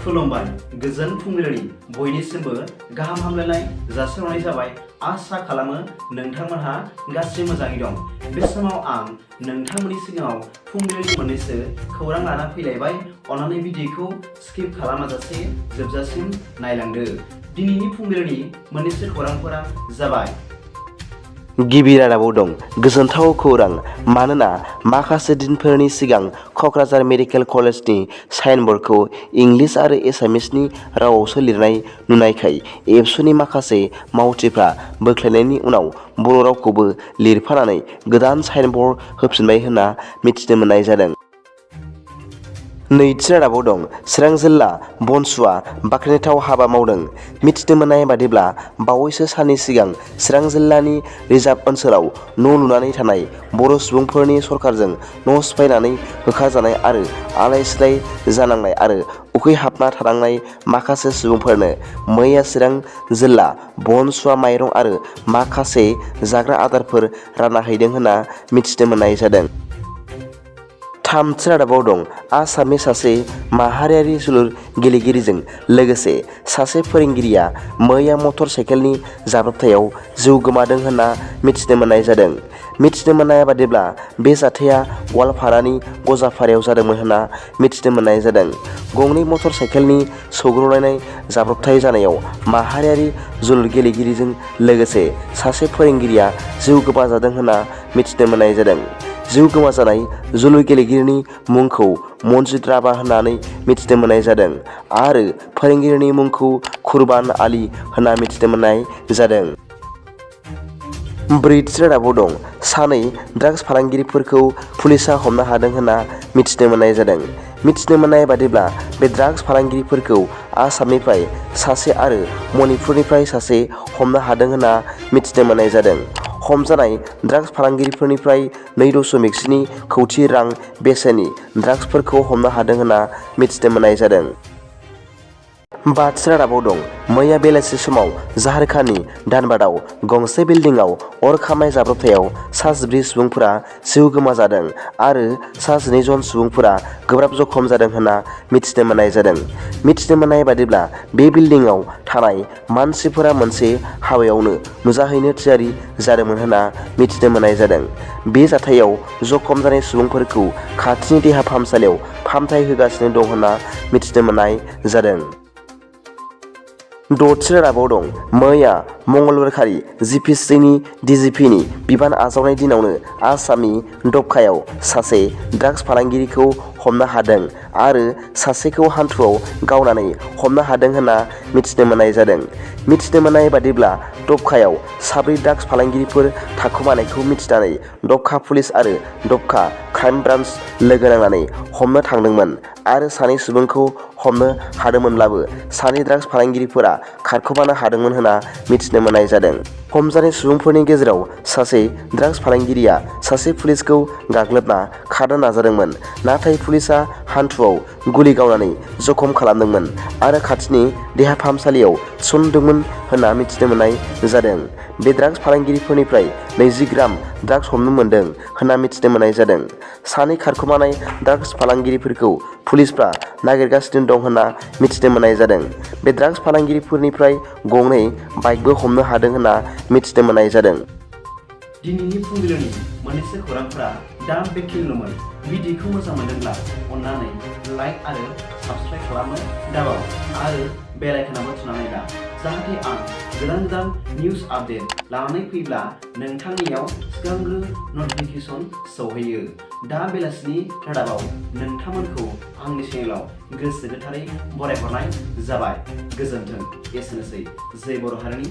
खुलुमबाय गोजोन फुंबिलिनि बयनिसिमबो गाहाम हामलायनाय जासिहरनाय जाबाय। आसा खालामो नोंथांमोनहा गासैबो मोजाङै दं। बे समाव आं नोंथांमोननि सिगाङाव फुंबिलिनि मोननैसो खौरां लाना फैलायबाय। अन्नानै भिडिअखौ स्किप खालामाजासे जोबजासिम नायलांदो। दिनैनि फुंबिलिनि मोननैसो खौरांफोरा जाबाय। गिबि रादाबाव दं गोजोनथाव खौरां, मानोना माखासे दिनफोरनि सिगां क'क्राझार मेडिकेल कलेजनि साइनबर्डखौ इंलिस आरो एसामिसनि रावावसो लिरनाय नुनायखाय एबसुनि माखासे मावथिफ्रा बोख्लायनायनि उनाव बर' रावखौबो लिरफानानै गोदान साइनबर्ड होफिनबाय होनना मिथिनो मोननाय जादों। नैथि रादाबाव दं चिरां जिल्ला बनसुआ बाख्नायथाव हाबा मावदों। मिथिनो मोननाय बादिब्ला बावैसो साननि सिगां चिरां जिल्लानि रिजार्भ ओनसोलाव न' लुनानै थानाय बर' सुबुंफोरनि सरकारजों न' सिफायनानै होखारजानाय आरो आलाय सिलाय जानांनाय आरो उखैहाबना थानांनाय माखासे सुबुंफोरनो मैया चिरां जिल्ला बनसुआ माइरं आरो माखासे जाग्रा आदारफोर रानना हैदों होनना मिथिनो मोननाय जादों। थामथि रादाबाव दं आसामनि सासे माहारियारि जोलुर गेलेगिरिजों लोगोसे सासे फोरोंगिरिया मैया मटर साइकेलनि जाब्रबथायाव जिउ गोमादों होनना मिथिनो मोननाय जादों। मिथिनो मोननाय बादिब्ला बे जाथाया गवालपारानि गजाफारायाव जादोंमोन होनना मिथिनो मोननाय जादों। गंनै मटर साइकेलनि सौग्रावलायनाय जाब्रबथाय जानायाव माहारियारि जोलुर गेलेगिरिजों लोगोसे सासे फोरोंगिरिया जिउ गोमाजादों होनना मिथिनो मोननाय जादों। जिउ गोमाजानाय जोलुर गेलेगिरिनि मुंखौ बट्रादाब होननानै मिथिनो मोननाय जादों आरो फोरोंगिरिनि मुंखौ खुरबान आली होनना मिथिनो मोननाय जादों। ब्रैथि रादाबाव दं सानै ड्राग्स फालांगिरिफोरखौ पुलिसा हमनो हादों होनना मिथिनो मोननाय जादों। मिथिनो मोननाय बादिब्ला बे ड्राग्स फालांगिरिफोरखौ आसामनिफ्राय सासे आरो मणिपुरनिफ्राय सासे हमनो हादों होनना मिथिनो मोननाय जादों। हमजानाय ड्राग्स फालांगिरिफोरनिफ्राय 2.7 कौटि रां बेसेननि ड्राग्सफोरखौ हमनो हादों होनना मिथिनो मोननाय जादों। बाथि रादाबाव दं मैया बेलासि समाव झारखन्डनि धानबादआव गंसे बिल्डिंआव अर खामनाय जाब्रबथायाव 14 सुबुंफोरा जिउ गोमाजादों आरो 12 जन सुबुंफोरा गोब्राब जखम जादों होनना मिथिनो मोननाय जादों। मिथिनो मोननाय बादिब्ला बे बिल्डिंआव थानाय मानसिफोरा मोनसे हाबायावनो नुजाहैनो थियारि जादोंमोन होनना मिथिनो मोननाय जादों। बे जाथायाव जखम जानाय सुबुंफोरखौ खाथिनि देहा फाहामसालियाव फाहामथाय होगासिनो दं होनना मिथिनो मोननाय जादों। द'थि रादाबाव दं मैया मंगलबारखालि जिपिसिनि डिजिपिनि बिबान आजावनाय दिनावनो आसामनि दबखायाव सासे ड्राग्स फालांगिरिखौ हमनो हादों आरो सासेखौ हान्थुआव गावनानै हमनो हादों होनना मिथिनो मोननाय जादों। मिथिनो मोननाय बादिब्ला दबखायाव 4 ड्राग्स फालांगिरिफोर थाखुमानायखौ मिथिनानै दबखा पुलिस आरो दबखा क्राइम ब्रान्स लोगो नांनानै हमनो थांदोंमोन आरो 2 सुबुंखौ हमनो हादोंमोनब्लाबो 2 ड्राग्स फालांगिरिफोरा खारखोमानो हादोंमोन होनना मिथिनो मोननाय जादों। हमजानाय सुबुंफोरनि गेजेराव सासे ड्राग्स फालांगिरिया सासे पुलिसखौ गाग्लोबना खारनो नाजादोंमोन, नाथाय पुलिसा हान्थुआव गुलि गावनानै जखम खालामदोंमोन आरो खाथिनि देहा फाहामसालियाव थिसनदोंमोन होनना मिथिनो मोननाय जादों। बे ड्राग्स फालांगिरिफोरनिफ्राय 20 ग्राम ड्राग्स हमनो मोनदों होनना मिथिनो मोननाय जादों। 2 खारखोमानाय ड्राग्स फालांगिरिफोरखौ पुलिसफ्रा नागिरगासिनो दं होनना मिथिनो मोननाय जादों। बे ड्राग्स फालांगिरिफोरनिफ्राय गंनै बाइकबो हमनो हादों होनना मिथिनो मोननाय जादों। दिनैनि फुंबिलिनि मोननैसो खौरांफोरा दा बेखिनिल'मोन। भिडिअखौ मोजां मोनदोंब्ला अन्नानै लाइक आरो साबस्क्राइब खालामनो दाबाव आरो बेल आइकनआवबो थुनानै ला, जाहाथे आं गोदान निउस आपडेट लानानै फैब्ला नोंथांनियाव सिगांग्रो नटिफिकेसन सौहैयो। दा बेलासिनि रादाबाव नोंथांमोनखौ आंनि चेनेलाव गोसो गोथारै बरायहरनाय जाबाय। गोजोन्थों। एसेनोसै। जय बर' हारिनि